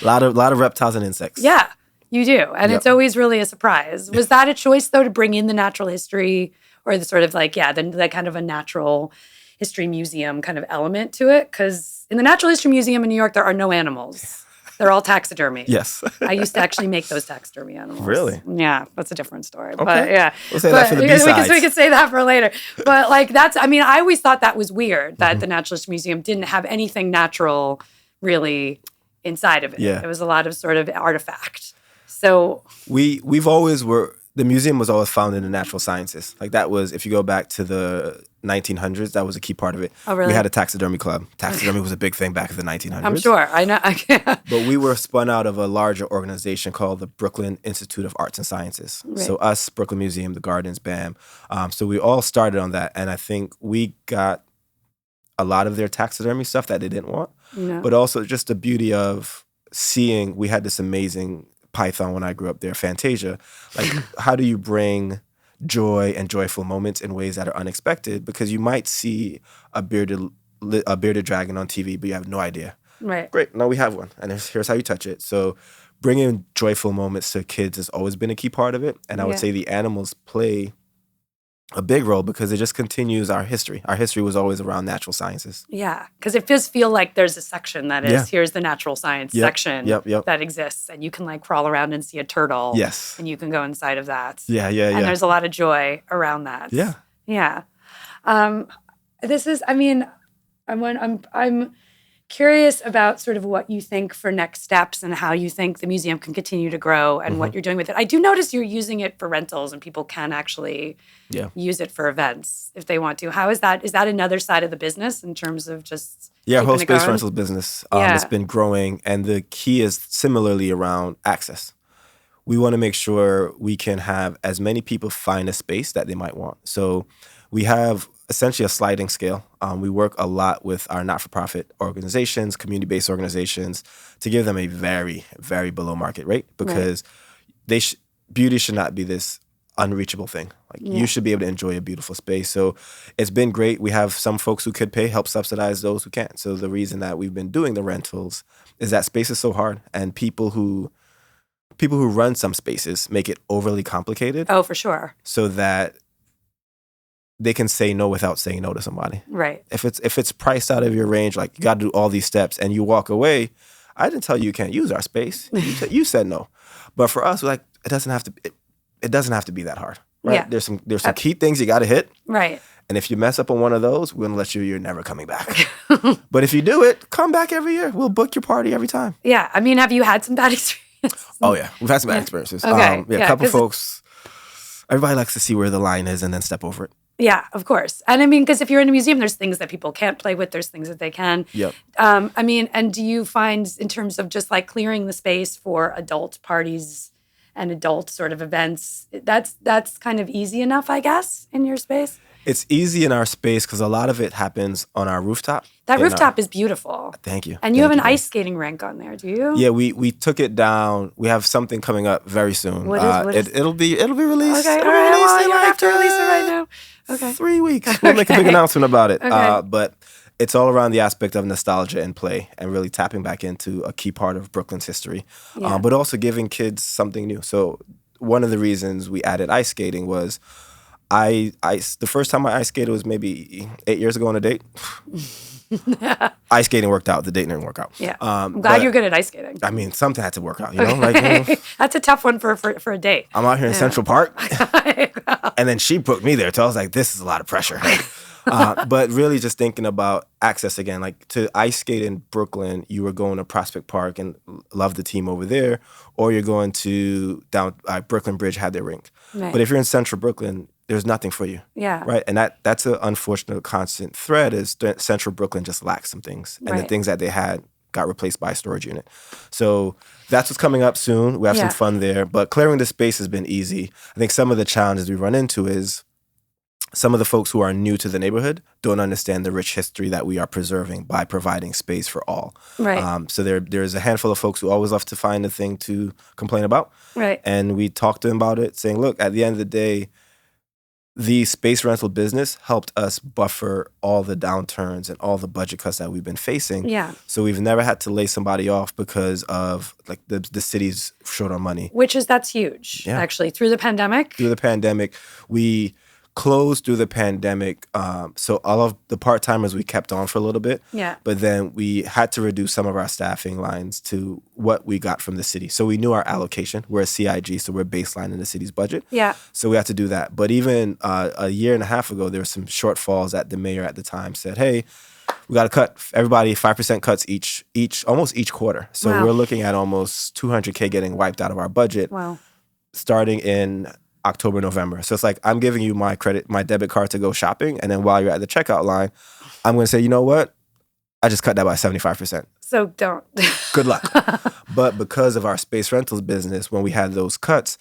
a lot of reptiles and insects. Yeah. You do. And it's always really a surprise. Was that a choice, though, to bring in the natural history, or the sort of like, the kind of a natural history museum kind of element to it? Because in the Natural History Museum in New York, there are no animals. They're all taxidermy. Yes. I used to actually make those taxidermy animals. Really? Yeah, that's a different story. Okay. But yeah. We'll say that for the B-sides. We could say that for later. But like I always thought that was weird, that the Natural History Museum didn't have anything natural really inside of it. Yeah. It was a lot of sort of artifact. So the museum was always founded in the natural sciences. Like that was, if you go back to the 1900s, that was a key part of it. Oh, really? We had a taxidermy club. Taxidermy was a big thing back in the 1900s. I'm sure. I know. But we were spun out of a larger organization called the Brooklyn Institute of Arts and Sciences. Right. So us, Brooklyn Museum, the Gardens, BAM. So we all started on that. And I think we got a lot of their taxidermy stuff that they didn't want. No. But also just the beauty of seeing, we had this amazing python when I grew up there, Fantasia. Like, how do you bring joy and joyful moments in ways that are unexpected? Because you might see a bearded dragon on TV, but you have no idea. Right. Great. Now we have one, and here's how you touch it. So bringing joyful moments to kids has always been a key part of it. And I would say the animals play a big role, because it just continues our history. Our history was always around natural sciences. Yeah, because it does feel like there's a section that is, here's the natural science section that exists, and you can like crawl around and see a turtle. Yes. And you can go inside of that. Yeah. And there's a lot of joy around that. Yeah. Yeah. I'm curious about sort of what you think for next steps and how you think the museum can continue to grow and what you're doing with it. I do notice you're using it for rentals, and people can actually use it for events if they want to. How is that? Is that another side of the business in terms of just our whole space rentals business has been growing, and the key is similarly around access. We want to make sure we can have as many people find a space that they might want. So we have essentially a sliding scale. We work a lot with our not-for-profit organizations, community-based organizations, to give them a very, very below market rate, because beauty should not be this unreachable thing. Like you should be able to enjoy a beautiful space. So it's been great. We have some folks who could pay, help subsidize those who can't. So the reason that we've been doing the rentals is that space is so hard, and people who run some spaces make it overly complicated. Oh, for sure. So that they can say no without saying no to somebody. Right. If it's priced out of your range, like you got to do all these steps, and you walk away, I didn't tell you can't use our space. You said no. But for us, we're like, it doesn't have to be that hard. Right. Yeah. There's some key things you got to hit. Right. And if you mess up on one of those, we're going to let you're never coming back. But if you do it, come back every year. We'll book your party every time. Yeah. I mean, have you had some bad experiences? Oh, yeah. We've had some bad experiences. Okay. A couple folks, everybody likes to see where the line is and then step over it. Yeah, of course. And I mean, because if you're in a museum, there's things that people can't play with. There's things that they can. Yep. I mean, and do you find in terms of just like clearing the space for adult parties and adult sort of events, that's kind of easy enough, I guess, in your space? It's easy in our space because a lot of it happens on our rooftop. That rooftop is beautiful. Thank you. And you have an ice skating rink on there, do you? Yeah, we took it down. We have something coming up very soon. What is it'll be released. Okay, It'll all be right, released well, in you don't like, have to release it right now. Okay. 3 weeks. We'll make a big announcement about it. Okay. But it's all around the aspect of nostalgia and play and really tapping back into a key part of Brooklyn's history, Yeah. but also giving kids something new. So one of the reasons we added ice skating was the first time I ice skated was maybe 8 years ago on a date. Ice skating worked out. The date didn't work out. Yeah. I'm glad but, you're good at ice skating. I mean, something had to work out, you know? Like, That's a tough one for a date. I'm out here in Central Park, and then she booked me there. So I was like, this is a lot of pressure. But really just thinking about access again, like to ice skate in Brooklyn, you were going to Prospect Park and love the team over there, or you're going to down Brooklyn Bridge had their rink. Right. But if you're in Central Brooklyn, there's nothing for you. Yeah. Right. And that's an unfortunate constant thread is Central Brooklyn just lacks some things. And the Right. things that they had got replaced by a storage unit. So that's what's coming up soon. We have some fun there. But clearing the space has been easy. I think some of the challenges we run into is some of the folks who are new to the neighborhood don't understand the rich history that we are preserving by providing space for all. Right. So there's a handful of folks who always love to find a thing to complain about. Right. And we talked to them about it, saying, look, at the end of the day, the space rental business helped us buffer all the downturns and all the budget cuts that we've been facing. Yeah. So we've never had to lay somebody off because of like the city's short on money. That's huge, Yeah. actually. Through the pandemic. Through the pandemic, we closed through the pandemic. So all of the part-timers we kept on for a little bit. Yeah. But then we had to reduce some of our staffing lines to what we got from the city. So we knew our allocation. We're a CIG, so we're baseline in the city's budget. Yeah. So we had to do that. But even a year and a half ago, there were some shortfalls that the mayor at the time said, hey, we got to cut everybody 5% cuts almost each quarter. So Wow. we're looking at almost $200K getting wiped out of our budget Wow. starting in October, November. So it's like, I'm giving you my debit card to go shopping. And then while you're at the checkout line, I'm going to say, you know what? I just cut that by 75%. So don't. Good luck. But because of our space rentals business, when we had those cuts,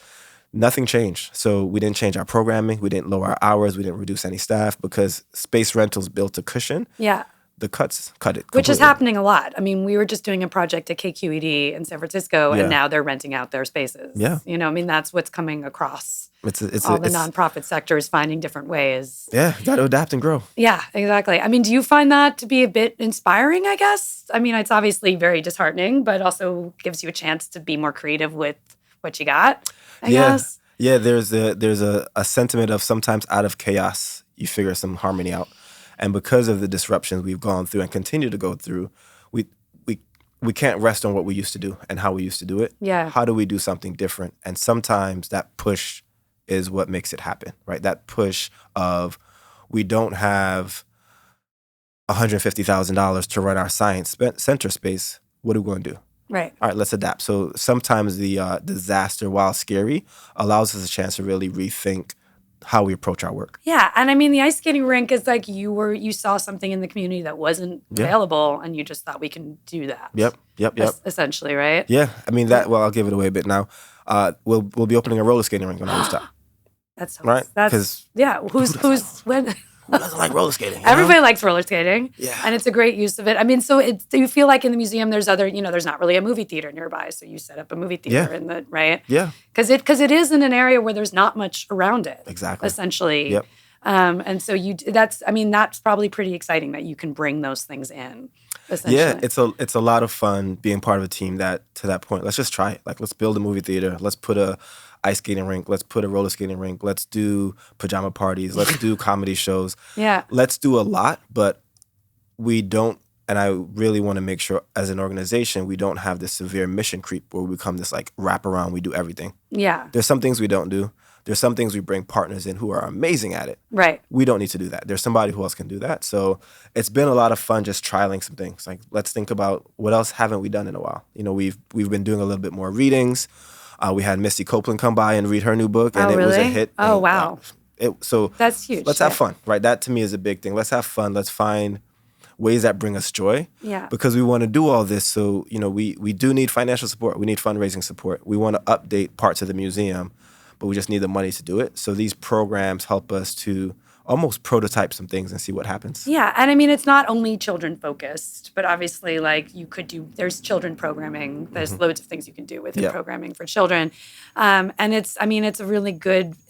nothing changed. So we didn't change our programming. We didn't lower our hours. We didn't reduce any staff because space rentals built a cushion. Yeah. The cuts cut it Which is completely. happening a lot. I mean, we were just doing a project at KQED in San Francisco, Yeah. and now they're renting out their spaces. Yeah. You know, I mean, that's what's coming across. It's All the nonprofit sector is finding different ways. Yeah, you got to adapt and grow. Yeah, exactly. I mean, do you find that to be a bit inspiring, I guess? I mean, it's obviously very disheartening, but also gives you a chance to be more creative with what you got, I guess. Yeah, there's a sentiment of sometimes out of chaos, you figure some harmony out. And because of the disruptions we've gone through and continue to go through, we can't rest on what we used to do and how we used to do it. Yeah. How do we do something different? And sometimes that push is what makes it happen, right? That push of we don't have $150,000 to run our science center space. What are we going to do? Right. All right, let's adapt. So sometimes the disaster, while scary, allows us a chance to really rethink how we approach our work. Yeah, and I mean, the ice skating rink is like you saw something in the community that wasn't available, and you just thought we can do that. Yep. Essentially, right? Yeah, I mean that. Well, I'll give it away a bit now. We'll be opening a roller skating rink on our rooftop. That's Right? That's 'Cause who's when. Who doesn't like roller skating? you know? Everybody likes roller skating, Yeah. and it's a great use of it. I mean, so do you feel like in the museum there's other, there's not really a movie theater nearby, so you set up a movie theater Yeah. in the right? Yeah, Because it is in an area where there's not much around it. Exactly. Essentially. Yep. And so that's probably pretty exciting that you can bring those things in. Essentially. yeah. It's a lot of fun being part of a team that to that point. Let's just try it. Like let's build a movie theater. Let's put a ice skating rink. Let's put a roller skating rink. Let's do pajama parties. Let's do comedy shows. Yeah. Let's do a lot, but we don't. And I really want to make sure as an organization, we don't have this severe mission creep where we become this like wraparound, we do everything. Yeah. There's some things we don't do. There's some things we bring partners in who are amazing at it. Right. We don't need to do that. There's somebody who else can do that. So it's been a lot of fun just trialing some things. Like let's think about what else haven't we done in a while. We've been doing a little bit more readings. We had Misty Copeland come by and read her new book, and Oh, it was a really? hit. Oh, And, wow. So that's huge. Let's have fun, right? That to me is a big thing. Let's have fun. Let's find ways that bring us joy. Yeah. Because we want to do all this. So, we do need financial support. We need fundraising support. We want to update parts of the museum, but we just need the money to do it. So these programs help us to almost prototype some things and see what happens. Yeah, and I mean, it's not only children focused, but obviously, like there's children programming. There's loads of things you can do within programming for children, and it's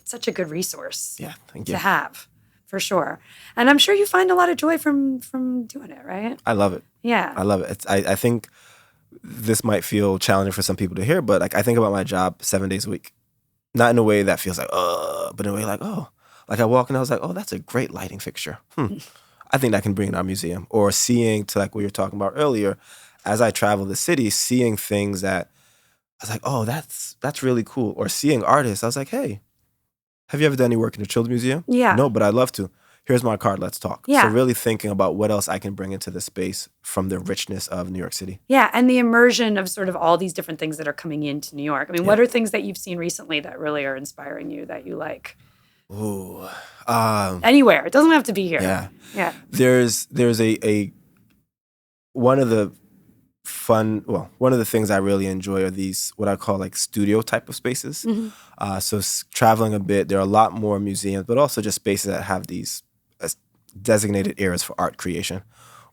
such a good resource. Yeah, thank you. To have, for sure. And I'm sure you find a lot of joy from doing it, right? I love it. Yeah, I love it. I think this might feel challenging for some people to hear, but like I think about my job 7 days a week, not in a way that feels like but in a way like Like I walk in, I was like, oh, that's a great lighting fixture. I think that can bring in our museum. Or seeing, to like what you were talking about earlier, as I travel the city, seeing things that I was like, oh, that's really cool. Or seeing artists, I was like, hey, have you ever done any work in the Children's Museum? Yeah. No, but I'd love to. Here's my card, let's talk. Yeah. So really thinking about what else I can bring into the space from the richness of New York City. Yeah, and the immersion of sort of all these different things that are coming into New York. I mean, what are things that you've seen recently that really are inspiring you that you like? Ooh. Anywhere. It doesn't have to be here. Yeah. Yeah. There's one of the things I really enjoy are these, what I call like studio type of spaces. So traveling a bit, there are a lot more museums, but also just spaces that have these designated areas for art creation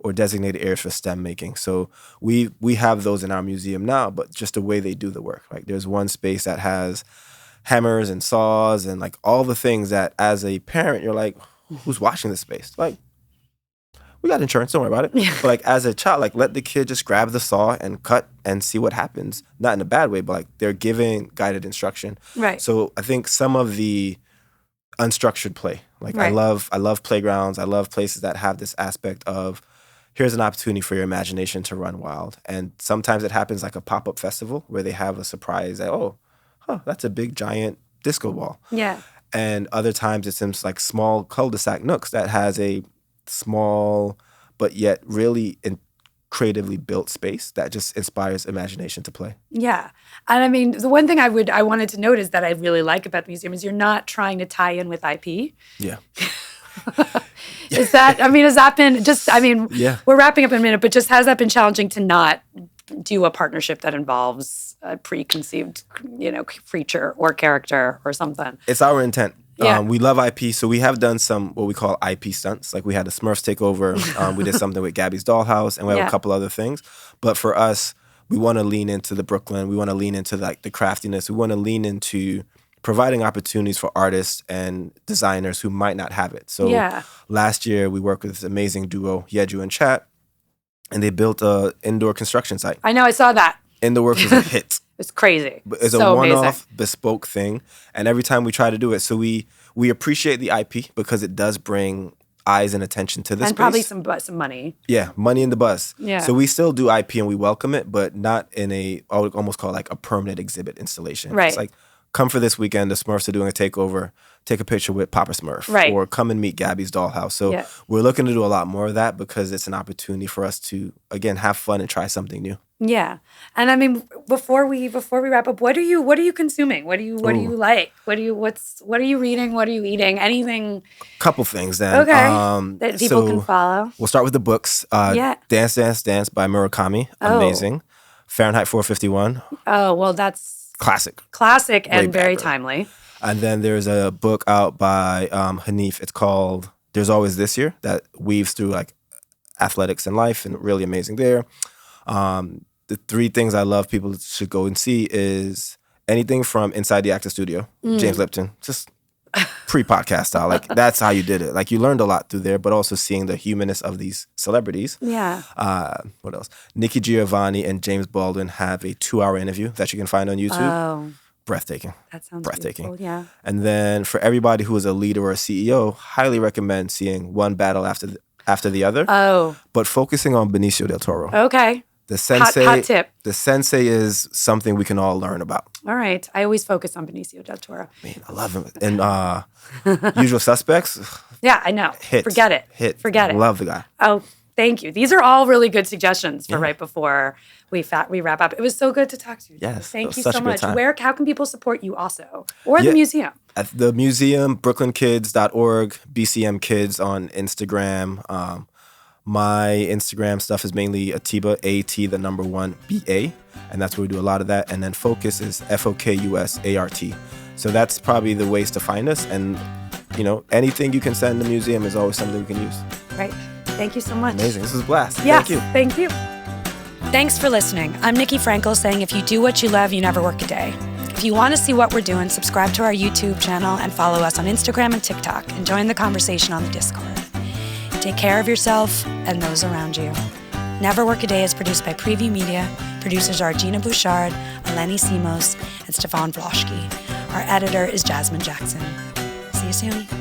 or designated areas for STEM making. So we have those in our museum now, but just the way they do the work. Like there's one space that has hammers and saws and like all the things that as a parent, you're like, who's watching this space? Like, we got insurance, don't worry about it. Yeah. But like as a child, like let the kid just grab the saw and cut and see what happens. Not in a bad way, but like they're giving guided instruction. Right. So I think some of the unstructured play, like Right. I love playgrounds. I love places that have this aspect of here's an opportunity for your imagination to run wild. And sometimes it happens like a pop-up festival where they have a surprise that, that's a big giant disco ball. Yeah. And other times it's in like small cul-de-sac nooks that has a small but yet really creatively built space that just inspires imagination to play. Yeah. And I mean, the one thing I wanted to note is that I really like about the museum is you're not trying to tie in with IP. Yeah. Has that been just, we're wrapping up in a minute, but just has that been challenging to not do a partnership that involves a preconceived, creature or character or something? It's our intent. Yeah. We love IP, so we have done some what we call IP stunts. Like we had the Smurfs takeover. We did something with Gabby's Dollhouse, and we have a couple other things. But for us, we want to lean into the Brooklyn. We want to lean into like the craftiness. We want to lean into providing opportunities for artists and designers who might not have it. So last year, we worked with this amazing duo, Yeju and Chat, and they built an indoor construction site. I know, I saw that. And the work was a hit. It's crazy. It's so a one-off, amazing. bespoke thing. And every time we try to do it, so we appreciate the IP because it does bring eyes and attention to this and space. probably some money. Yeah, money in the buzz. Yeah. So we still do IP and we welcome it, but not in I would almost call it like a permanent exhibit installation. Right. It's like, come for this weekend, the Smurfs are doing a takeover, take a picture with Papa Smurf. Right. Or come and meet Gabby's Dollhouse. So we're looking to do a lot more of that because it's an opportunity for us to, again, have fun and try something new. Yeah. And I mean, before we wrap up, what are you consuming? What do you like? What are you reading? What are you eating? Anything? Couple things then. Okay. That people can follow. We'll start with the books. Dance, Dance, Dance by Murakami. Amazing. Fahrenheit 451. Oh, well, that's classic and very timely. And then there's a book out by Hanif. It's called There's Always This Year that weaves through like athletics and life and really amazing there. The three things I love people should go and see is anything from Inside the Actor Studio, James Lipton, just pre-podcast style. Like that's how you did it. Like you learned a lot through there, but also seeing the humanness of these celebrities. Yeah. What else? Nikki Giovanni and James Baldwin have a 2-hour interview that you can find on YouTube. Oh. Breathtaking. That sounds breathtaking. Beautiful. Yeah. And then for everybody who is a leader or a CEO, highly recommend seeing one battle after the other. Oh. But focusing on Benicio del Toro. Okay. The sensei, hot tip. The sensei is something we can all learn about. All right. I always focus on Benicio del Toro. Man, I love him. And Usual Suspects. Yeah, I know. Hit. Forget it. Hit. Forget it. Love the guy. Oh, Thank you. These are all really good suggestions for right before we wrap up. It was so good to talk to you. Yes. Thank you so much. How can people support you also? Or the museum? At the museum, brooklynkids.org, BCM Kids on Instagram. My Instagram stuff is mainly Atiba, A-T, the number 1, B-A. And that's where we do a lot of that. And then Focus is F-O-K-U-S-A-R-T. So that's probably the ways to find us. And, anything you can send in the museum is always something we can use. Great. Thank you so much. Amazing. This was a blast. Yes, Thank you. Thanks for listening. I'm Nikki Frankel saying if you do what you love, you never work a day. If you want to see what we're doing, subscribe to our YouTube channel and follow us on Instagram and TikTok and join the conversation on the Discord. Take care of yourself and those around you. Never Work a Day is produced by Preview Media. Producers are Gina Bouchard, Eleni Simos, and Stefan Vloshki. Our editor is Jasmine Jackson. See you soon.